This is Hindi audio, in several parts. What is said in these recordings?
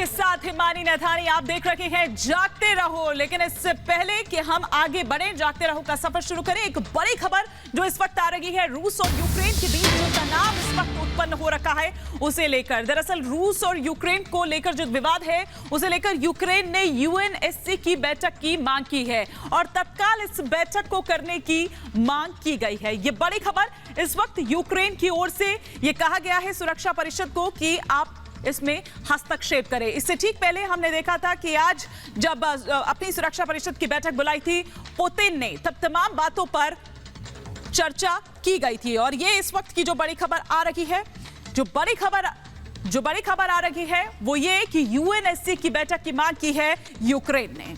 आपके साथ हिमानी नैथानी। आप देख रहे हैं जागते रहो। लेकिन इससे पहले कि हम आगे बढ़े, जागते रहो का सफर शुरू करें, एक बड़ी खबर जो इस वक्त आ रही है रूस और यूक्रेन के बीच जो तनाव इस वक्त उत्पन्न हो रखा है उसे लेकर। दरअसल रूस और यूक्रेन को लेकर जो विवाद है उसे लेकर यूक्रेन ने यूएनएससी की बैठक की मांग की है और तत्काल इस बैठक को करने की मांग की गई है। ये बड़ी खबर इस वक्त यूक्रेन की ओर से ये कहा गया है सुरक्षा परिषद को कि आप इसमें हस्तक्षेप करें। इससे ठीक पहले हमने देखा था कि आज जब अपनी सुरक्षा परिषद की बैठक बुलाई थी पुतिन ने, तब तमाम बातों पर चर्चा की गई थी। और ये इस वक्त की जो बड़ी खबर आ रही है, जो बड़ी खबर आ रही है वो ये कि यूएनएससी की बैठक की मांग की है यूक्रेन ने।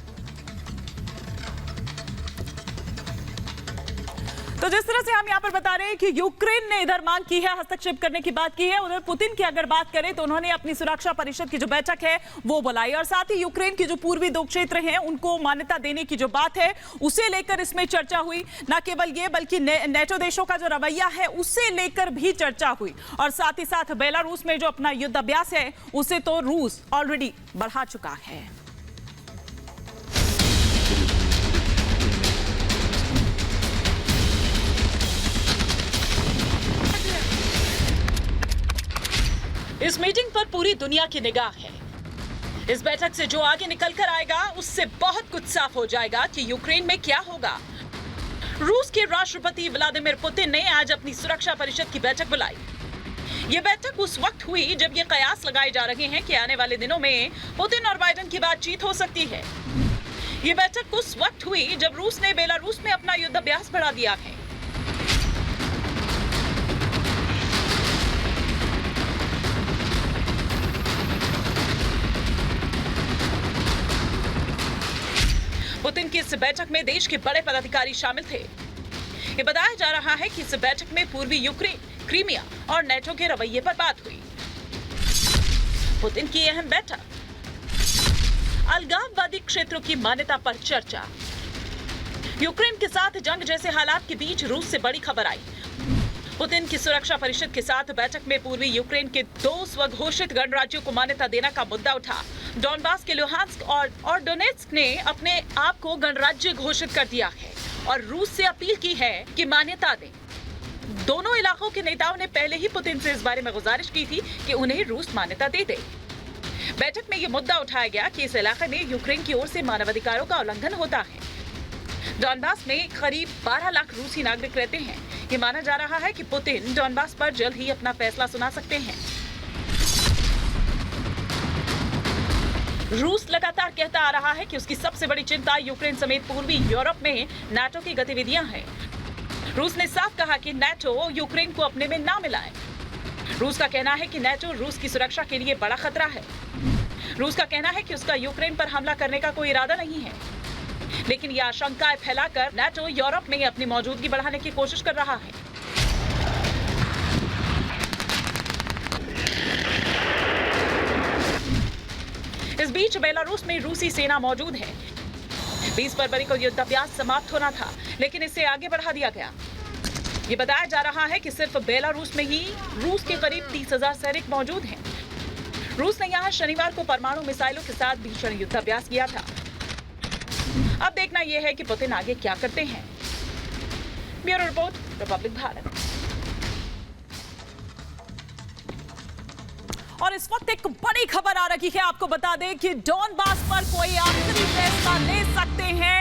तो जिस तरह से हम यहां पर बता रहे हैं कि यूक्रेन ने इधर मांग की है, हस्तक्षेप करने की बात की है, उधर पुतिन की अगर बात करें तो उन्होंने अपनी सुरक्षा परिषद की जो बैठक है वो बुलाई और साथ ही यूक्रेन की जो पूर्वी दो क्षेत्र हैं उनको मान्यता देने की जो बात है उसे लेकर इसमें चर्चा हुई। न केवल ये बल्कि नेटो देशों का जो रवैया है उसे लेकर भी चर्चा हुई और साथ ही साथ बेलारूस में जो अपना युद्ध अभ्यास है उसे तो रूस ऑलरेडी बढ़ा चुका है। इस मीटिंग पर पूरी दुनिया की निगाह है। इस बैठक से जो आगे निकल कर आएगा उससे बहुत कुछ साफ हो जाएगा कि यूक्रेन में क्या होगा। रूस के राष्ट्रपति व्लादिमीर पुतिन ने आज अपनी सुरक्षा परिषद की बैठक बुलाई। ये बैठक उस वक्त हुई जब ये कयास लगाए जा रहे हैं कि आने वाले दिनों में पुतिन और बाइडेन की बातचीत हो सकती है। ये बैठक उस वक्त हुई जब रूस ने बेलारूस में अपना युद्धाभ्यास बढ़ा दिया है। पुतिन की इस बैठक में देश के बड़े पदाधिकारी शामिल थे। ये बताया जा रहा है कि इस बैठक में पूर्वी यूक्रेन, क्रीमिया और नेटो के रवैये पर बात हुई। पुतिन की अहम बैठक, अलगाववादी क्षेत्रों की मान्यता पर चर्चा। यूक्रेन के साथ जंग जैसे हालात के बीच रूस से बड़ी खबर आई। पुतिन की सुरक्षा परिषद के साथ बैठक में पूर्वी यूक्रेन के 2 स्वघोषित गणराज्यों को मान्यता देने का मुद्दा उठा। डॉनबास के लुहांस्क और डोनेट्स्क ने अपने आप को गणराज्य घोषित कर दिया है और रूस से अपील की है कि मान्यता दें। दोनों इलाकों के नेताओं ने पहले ही पुतिन से इस बारे में गुजारिश की थी कि उन्हें रूस मान्यता दे दे। बैठक में यह मुद्दा उठाया गया कि इस इलाके में यूक्रेन की ओर से मानवाधिकारों का उल्लंघन होता है। डॉनबास में करीब 12 लाख रूसी नागरिक रहते हैं। ये माना जा रहा है कि पुतिन डॉनबास पर जल्द ही अपना फैसला सुना सकते हैं। रूस लगातार कहता आ रहा है कि उसकी सबसे बड़ी चिंता यूक्रेन समेत पूर्वी यूरोप में नाटो की गतिविधियां हैं। रूस ने साफ कहा कि नाटो यूक्रेन को अपने में ना मिलाए। रूस का कहना है कि नाटो रूस की सुरक्षा के लिए बड़ा खतरा है। रूस का कहना है कि उसका यूक्रेन पर हमला करने का कोई इरादा नहीं है, लेकिन यह आशंकाएं फैलाकर नाटो यूरोप में अपनी मौजूदगी बढ़ाने की कोशिश कर रहा है। इस बीच बेलारूस में रूसी सेना मौजूद है। 20 फरवरी को युद्धाभ्यास समाप्त होना था, लेकिन इसे आगे बढ़ा दिया गया। ये बताया जा रहा है कि सिर्फ बेलारूस में ही रूस के करीब 30,000 सैनिक मौजूद हैं। रूस ने यहां शनिवार को परमाणु मिसाइलों के साथ भीषण युद्धाभ्यास किया था। अब देखना यह है कि पुतिन आगे क्या करते हैं। Bureau report, Republic Bharat. और इस वक्त एक बड़ी खबर आ रही है, आपको बता दें कि डॉनबास पर कोई आखिरी फैसला ले सकते हैं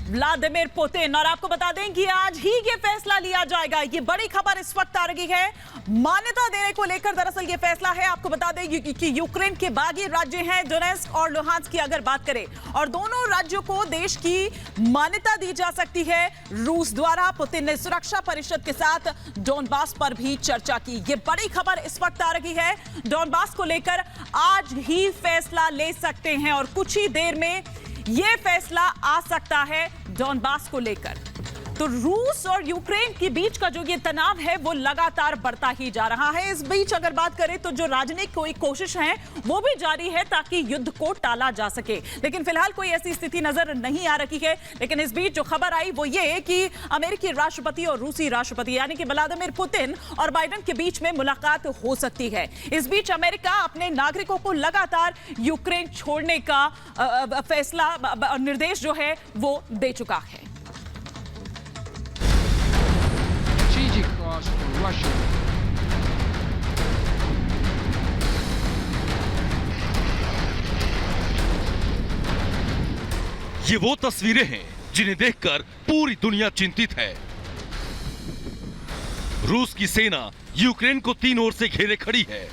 व्लादिमीर पुतिन और आपको बता दें कि आज ही ये फैसला लिया जाएगा। ये बड़ी खबर इस वक्त आ रही है मान्यता देने को लेकर। दरअसल ये फैसला है, आपको बता दें कि यूक्रेन के बागी राज्य हैं डोनेट्स्क और लुहांस्क की अगर बात करें और दोनों राज्यों को देश की मान्यता दी जा सकती है रूस द्वारा। पुतिन ने सुरक्षा परिषद के साथ डॉनबास पर भी चर्चा की। ये बड़ी खबर इस वक्त आ रही है, डॉनबास को लेकर आज ही फैसला ले सकते हैं और कुछ ही देर में यह फैसला आ सकता है डॉनबास को लेकर। तो रूस और यूक्रेन के बीच का जो ये तनाव है वो लगातार बढ़ता ही जा रहा है। इस बीच अगर बात करें तो जो राजनीतिक कोई कोशिश है वो भी जारी है ताकि युद्ध को टाला जा सके, लेकिन फिलहाल कोई ऐसी स्थिति नजर नहीं आ रही है। लेकिन इस बीच जो खबर आई वो ये कि अमेरिकी राष्ट्रपति और रूसी राष्ट्रपति यानी कि व्लादिमीर पुतिन और बाइडेन के बीच में मुलाकात हो सकती है। इस बीच अमेरिका अपने नागरिकों को लगातार यूक्रेन छोड़ने का फैसला निर्देश जो है वो दे चुका है। Strategic cross for Russia. ये वो तस्वीरें हैं जिन्हें देखकर पूरी दुनिया चिंतित है। रूस की सेना यूक्रेन को तीन ओर से घेरे खड़ी है।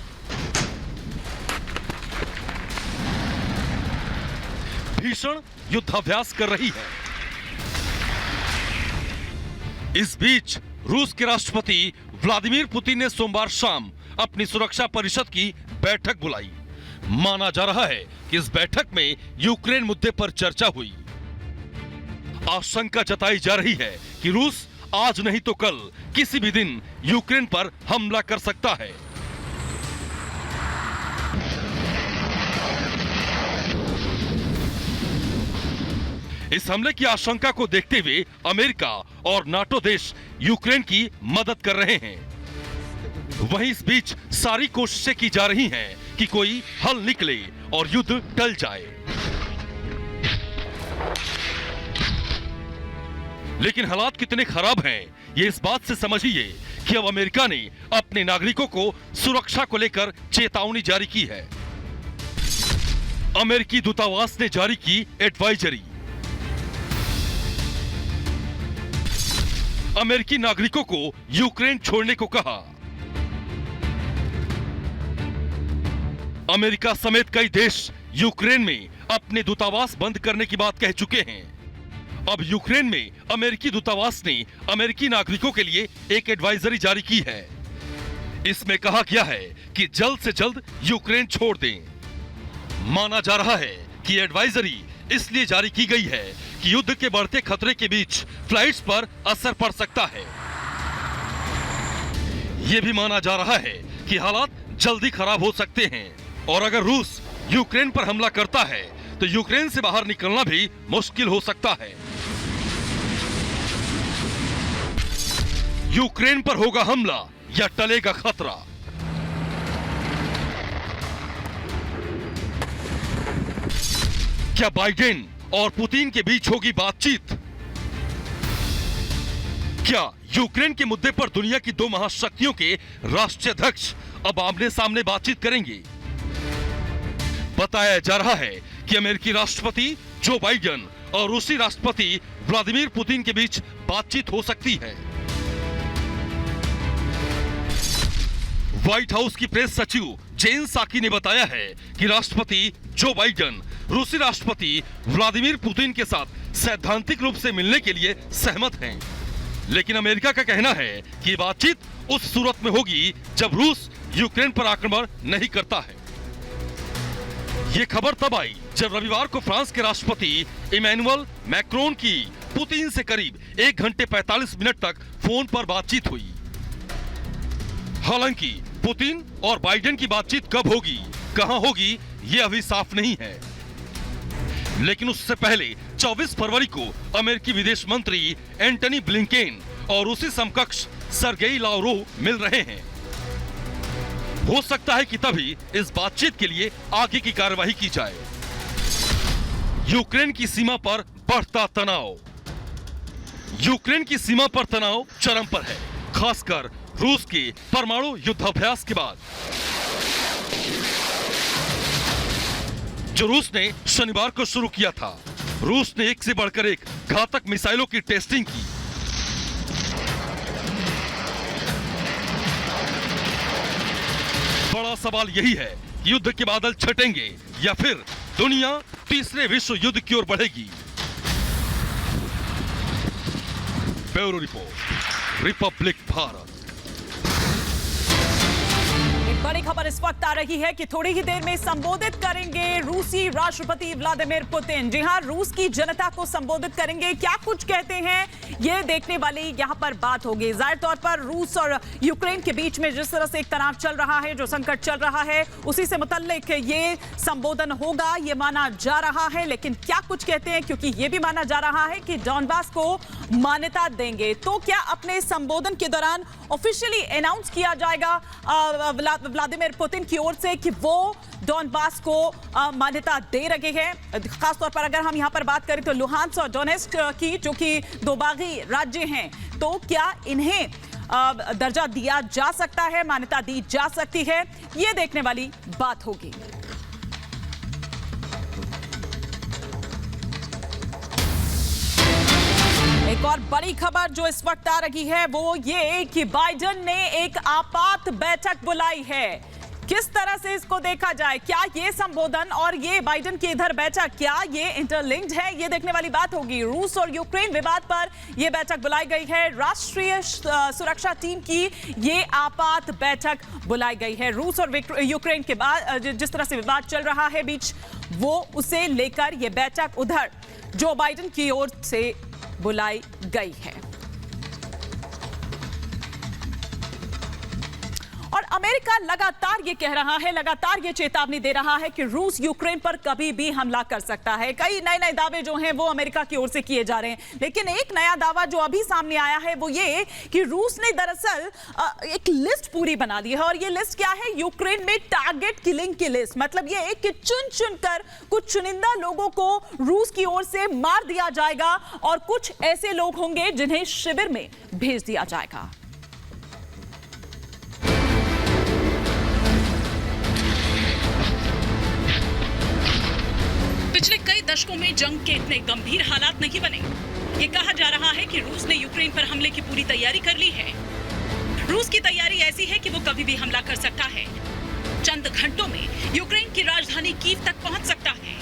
भीषण युद्धाभ्यास कर रही है। इस बीच रूस के राष्ट्रपति व्लादिमीर पुतिन ने सोमवार शाम अपनी सुरक्षा परिषद की बैठक बुलाई। माना जा रहा है कि इस बैठक में यूक्रेन मुद्दे पर चर्चा हुई। आशंका जताई जा रही है कि रूस आज नहीं तो कल किसी भी दिन यूक्रेन पर हमला कर सकता है। इस हमले की आशंका को देखते हुए अमेरिका और नाटो देश यूक्रेन की मदद कर रहे हैं। वहीं इस बीच सारी कोशिशें की जा रही हैं कि कोई हल निकले और युद्ध टल जाए। लेकिन हालात कितने खराब हैं ये इस बात से समझिए कि अब अमेरिका ने अपने नागरिकों को सुरक्षा को लेकर चेतावनी जारी की है। अमेरिकी दूतावास ने जारी की एडवाइजरी। अमेरिकी नागरिकों को यूक्रेन छोड़ने को कहा। अमेरिका समेत कई देश यूक्रेन में अपने दूतावास बंद करने की बात कह चुके हैं। अब यूक्रेन में अमेरिकी दूतावास ने अमेरिकी नागरिकों के लिए एक एडवाइजरी जारी की है। इसमें कहा गया है कि जल्द से जल्द यूक्रेन छोड़ दें। माना जा रहा है कि एडवाइजरी इसलिए जारी की गई है कि युद्ध के बढ़ते खतरे के बीच फ्लाइट्स पर असर पड़ सकता है। यह भी माना जा रहा है कि हालात जल्दी खराब हो सकते हैं और अगर रूस यूक्रेन पर हमला करता है तो यूक्रेन से बाहर निकलना भी मुश्किल हो सकता है। यूक्रेन पर होगा हमला या टलेगा खतरा? क्या बाइडेन और पुतिन के बीच होगी बातचीत? क्या यूक्रेन के मुद्दे पर दुनिया की दो महाशक्तियों के राष्ट्रीय अध्यक्ष अब आमने सामने बातचीत करेंगे? बताया जा रहा है कि अमेरिकी राष्ट्रपति जो बाइडेन और रूसी राष्ट्रपति व्लादिमीर पुतिन के बीच बातचीत हो सकती है। व्हाइट हाउस की प्रेस सचिव जेन साकी ने बताया है कि राष्ट्रपति जो बाइडेन रूसी राष्ट्रपति व्लादिमीर पुतिन के साथ सैद्धांतिक रूप से मिलने के लिए सहमत हैं। लेकिन अमेरिका का कहना है कि बातचीत उस सूरत में होगी जब रूस यूक्रेन पर आक्रमण नहीं करता है। ये खबर तब आई जब रविवार को फ्रांस के राष्ट्रपति इमैनुअल मैक्रोन की पुतिन से करीब 1 घंटे 45 मिनट तक फोन पर बातचीत हुई। हालांकि पुतिन और बाइडेन की बातचीत कब होगी, कहां होगी, यह अभी साफ नहीं है। लेकिन उससे पहले 24 फरवरी को अमेरिकी विदेश मंत्री एंटनी ब्लिंकेन और रूसी समकक्ष सर्गेई लावरोव मिल रहे हैं। हो सकता है कि तभी इस बातचीत के लिए आगे की कार्रवाई की जाए। यूक्रेन की सीमा पर बढ़ता तनाव। यूक्रेन की सीमा पर तनाव चरम पर है, खासकर रूस के परमाणु युद्धाभ्यास के बाद। जो रूस ने शनिवार को शुरू किया था। रूस ने एक से बढ़कर एक घातक मिसाइलों की टेस्टिंग की। बड़ा सवाल यही है कि युद्ध के बादल छटेंगे या फिर दुनिया तीसरे विश्व युद्ध की ओर बढ़ेगी। Bureau report, Republic Bharat. बड़ी खबर इस वक्त आ रही है कि थोड़ी ही देर में संबोधित करेंगे रूसी राष्ट्रपति व्लादिमीर पुतिन। जी हां, रूस की जनता को संबोधित करेंगे। क्या कुछ कहते हैं ये देखने वाली यहां पर बात होगी। जाहिर तौर पर रूस और यूक्रेन के बीच में जिस तरह से एक तनाव चल रहा है, जो संकट चल रहा है, उसी से मुतल्लिक ये संबोधन होगा, ये माना जा रहा है। लेकिन क्या कुछ कहते हैं, क्योंकि ये भी माना जा रहा है कि डॉनबास को मान्यता देंगे। तो क्या अपने संबोधन के दौरान ऑफिशियली अनाउंस किया जाएगा व्लादिमीर पुतिन की ओर से कि वो डॉनबास को मान्यता दे रहे हैं। खासतौर पर अगर हम यहां पर बात करें तो लुहांस्क और डोनेस्क की, जो कि दो बागी राज्य हैं, तो क्या इन्हें दर्जा दिया जा सकता है, मान्यता दी जा सकती है, ये देखने वाली बात होगी। एक और बड़ी खबर जो इस वक्त आ रही है वो ये कि बाइडेन ने एक आपात बैठक बुलाई है। किस तरह से इसको देखा जाए, क्या ये संबोधन और ये बाइडेन की इधर बैठक, क्या ये इंटरलिंक्ड है, ये देखने वाली बात होगी। रूस और यूक्रेन विवाद पर यह बैठक बुलाई गई है। राष्ट्रीय सुरक्षा टीम की ये आपात बैठक बुलाई गई है। रूस और यूक्रेन के बाद जिस तरह से विवाद चल रहा है बीच, वो उसे लेकर यह बैठक उधर जो बाइडेन की ओर से बुलाई गई है। और अमेरिका लगातार ये कह रहा है, लगातार ये चेतावनी दे रहा है कि रूस यूक्रेन पर कभी भी हमला कर सकता है। कई नए नए दावे जो हैं वो अमेरिका की ओर से किए जा रहे हैं। लेकिन एक नया दावा जो अभी सामने आया है वो ये कि रूस ने दरअसल एक लिस्ट पूरी बना ली है। और ये लिस्ट क्या है? यूक्रेन में टारगेट किलिंग की लिस्ट। मतलब ये कि चुन चुनकर कुछ चुनिंदा लोगों को रूस की ओर से मार दिया जाएगा और कुछ ऐसे लोग होंगे जिन्हें शिविर में भेज दिया जाएगा। पिछले कई दशकों में जंग के इतने गंभीर हालात नहीं बने। ये कहा जा रहा है कि रूस ने यूक्रेन पर हमले की पूरी तैयारी कर ली है। रूस की तैयारी ऐसी है कि वो कभी भी हमला कर सकता है। चंद घंटों में यूक्रेन की राजधानी कीव तक पहुंच सकता है।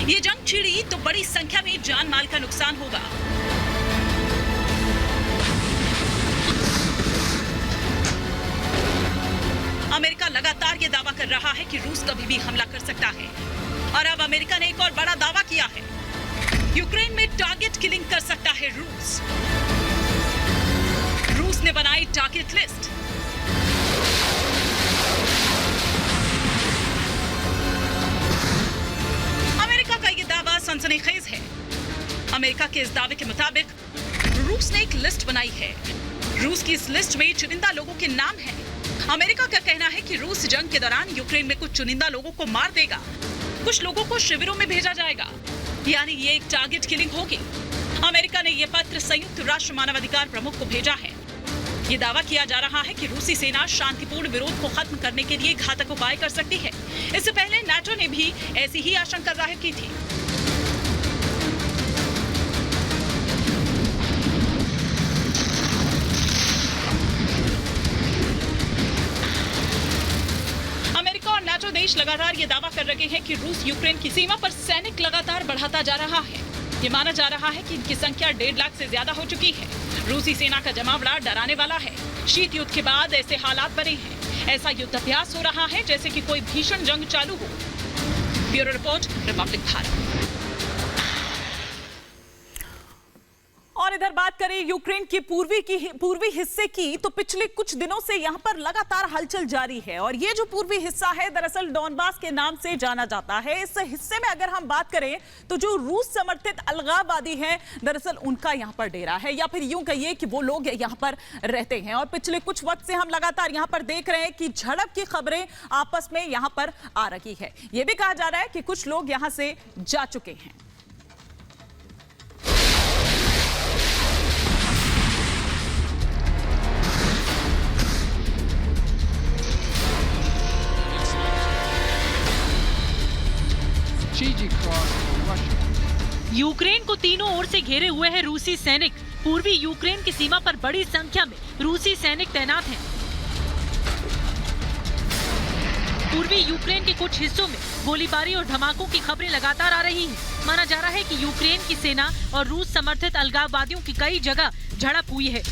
ये जंग छिड़ी तो बड़ी संख्या में जान माल का नुकसान होगा। अमेरिका लगातार ये दावा कर रहा है कि रूस कभी भी हमला कर सकता है। और अब अमेरिका ने एक और बड़ा दावा किया है, यूक्रेन में टारगेट किलिंग कर सकता है रूस। रूस ने बनाई टारगेट लिस्ट। अमेरिका का ये दावा सनसनीखेज है। अमेरिका के इस दावे के मुताबिक रूस ने एक लिस्ट बनाई है। रूस की इस लिस्ट में चुनिंदा लोगों के नाम हैं। अमेरिका का कहना है कि रूस जंग के दौरान यूक्रेन में कुछ चुनिंदा लोगों को मार देगा, कुछ लोगों को शिविरों में भेजा जाएगा, यानी ये एक टारगेट किलिंग होगी। अमेरिका ने यह पत्र संयुक्त राष्ट्र मानवाधिकार प्रमुख को भेजा है। ये दावा किया जा रहा है कि रूसी सेना शांतिपूर्ण विरोध को खत्म करने के लिए घातक उपाय कर सकती है। इससे पहले नाटो ने भी ऐसी ही आशंका जाहिर की थी। नाटो देश लगातार ये दावा कर रहे हैं कि रूस यूक्रेन की सीमा पर सैनिक लगातार बढ़ाता जा रहा है। ये माना जा रहा है कि इनकी संख्या 1.5 लाख से ज्यादा हो चुकी है। रूसी सेना का जमावड़ा डराने वाला है। शीत युद्ध के बाद ऐसे हालात बने हैं। ऐसा युद्धाभ्यास हो रहा है जैसे कि कोई भीषण जंग चालू हो। Bureau report, Republic Bharat. और इधर बात करें यूक्रेन की पूर्वी हिस्से की, तो पिछले कुछ दिनों से यहां पर लगातार हलचल जारी है। और ये जो पूर्वी हिस्सा है दरअसल डॉनबास के नाम से जाना जाता है। इस हिस्से में अगर हम बात करें तो जो रूस समर्थित अलगाववादी हैं, दरअसल उनका यहां पर डेरा है, या फिर यूं कहिए कि वो लोग यहां पर रहते हैं। और पिछले कुछ वक्त से हम लगातार यहां पर देख रहे हैं कि झड़प की खबरें आपस में यहां पर आ रही है। यह भी कहा जा रहा है कि कुछ लोग यहां से जा चुके हैं। यूक्रेन को तीनों ओर से घेरे हुए हैं रूसी सैनिक। पूर्वी यूक्रेन की सीमा पर बड़ी संख्या में रूसी सैनिक तैनात हैं। पूर्वी यूक्रेन के कुछ हिस्सों में गोलीबारी और धमाकों की खबरें लगातार आ रही हैं। माना जा रहा है कि यूक्रेन की सेना और रूस समर्थित अलगाववादियों की कई जगह झड़प हुई है।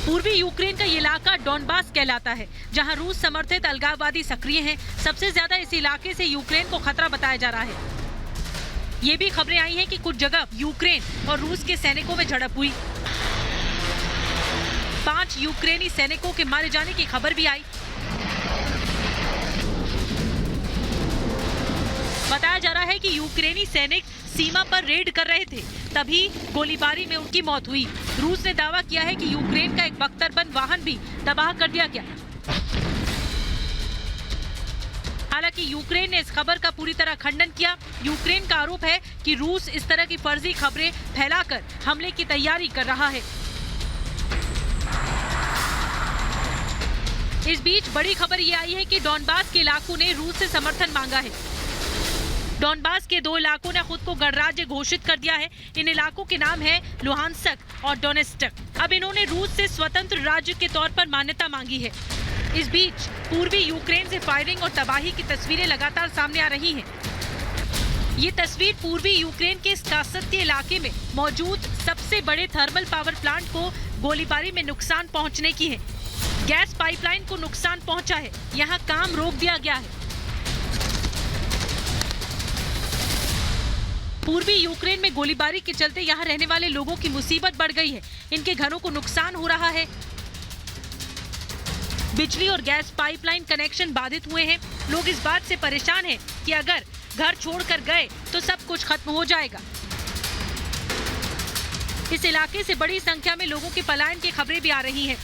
पूर्वी यूक्रेन का ये इलाका डॉनबास कहलाता है, जहां रूस समर्थित अलगाववादी सक्रिय हैं। सबसे ज्यादा इस इलाके से यूक्रेन को खतरा बताया जा रहा है। ये भी खबरें आई हैं कि कुछ जगह यूक्रेन और रूस के सैनिकों में झड़प हुई। 5 यूक्रेनी सैनिकों के मारे जाने की खबर भी आई। बताया जा रहा है कि यूक्रेनी सैनिक सीमा पर रेड कर रहे थे, तभी गोलीबारी में उनकी मौत हुई। रूस ने दावा किया है कि यूक्रेन का एक बख्तरबंद वाहन भी तबाह कर दिया गया। हालांकि यूक्रेन ने इस खबर का पूरी तरह खंडन किया। यूक्रेन का आरोप है कि रूस इस तरह की फर्जी खबरें फैलाकर हमले की तैयारी कर रहा है। इस बीच बड़ी खबर ये आई है कि डॉनबास के इलाकों ने रूस से समर्थन मांगा है। डॉनबास के 2 इलाकों ने खुद को गणराज्य घोषित कर दिया है। इन इलाकों के नाम है लुहानस्क और डोनेस्टक। अब इन्होंने रूस से स्वतंत्र राज्य के तौर पर मान्यता मांगी है। इस बीच पूर्वी यूक्रेन से फायरिंग और तबाही की तस्वीरें लगातार सामने आ रही हैं। ये तस्वीर पूर्वी यूक्रेन के स्टासत्य इलाके में मौजूद सबसे बड़े थर्मल पावर प्लांट को गोलीबारी में नुकसान पहुंचने की है। गैस पाइपलाइन को नुकसान पहुंचा है। यहाँ काम रोक दिया गया है। पूर्वी यूक्रेन में गोलीबारी के चलते यहाँ रहने वाले लोगों की मुसीबत बढ़ गई है। इनके घरों को नुकसान हो रहा है। बिजली और गैस पाइपलाइन कनेक्शन बाधित हुए हैं। लोग इस बात से परेशान हैं कि अगर घर छोड़कर गए तो सब कुछ खत्म हो जाएगा। इस इलाके से बड़ी संख्या में लोगों के पलायन की खबरें भी आ रही हैं।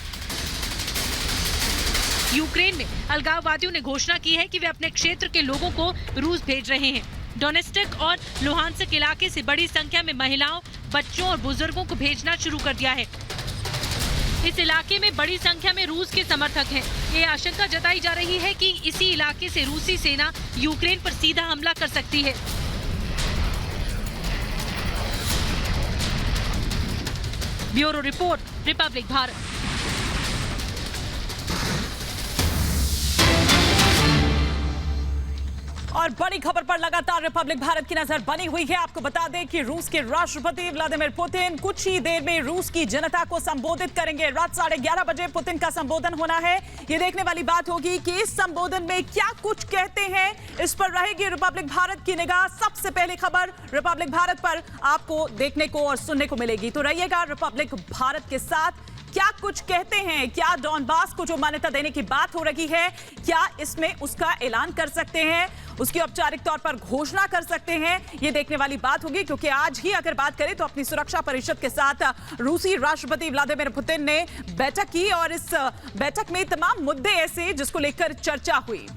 यूक्रेन में अलगाववादियों ने घोषणा की है कि वे अपने क्षेत्र के लोगों को रूस भेज रहे हैं। डोनेस्टक और लुहानस्क इलाके से बड़ी संख्या में महिलाओं, बच्चों और बुजुर्गों को भेजना शुरू कर दिया है। इस इलाके में बड़ी संख्या में रूस के समर्थक हैं। ये आशंका जताई जा रही है कि इसी इलाके से रूसी सेना यूक्रेन पर सीधा हमला कर सकती है। Bureau report, Republic Bharat. और बड़ी खबर पर लगातार रिपब्लिक भारत की नजर बनी हुई है। आपको बता दें कि रूस के राष्ट्रपति व्लादिमीर पुतिन कुछ ही देर में रूस की जनता को संबोधित करेंगे। रात 11:30 बजे पुतिन का संबोधन होना है। ये देखने वाली बात होगी कि इस संबोधन में क्या कुछ कहते हैं। इस पर रहेगी रिपब्लिक भारत की निगाह। सबसे पहली खबर रिपब्लिक भारत पर आपको देखने को और सुनने को मिलेगी, तो रहिएगा रिपब्लिक भारत के साथ। क्या कुछ कहते हैं, क्या डॉनबास को जो मान्यता देने की बात हो रही है, क्या इसमें उसका ऐलान कर सकते हैं, उसकी औपचारिक तौर पर घोषणा कर सकते हैं, ये देखने वाली बात होगी। क्योंकि आज ही अगर बात करें तो अपनी सुरक्षा परिषद के साथ रूसी राष्ट्रपति व्लादिमीर पुतिन ने बैठक की और इस बैठक में तमाम मुद्दे ऐसे जिसको लेकर चर्चा हुई।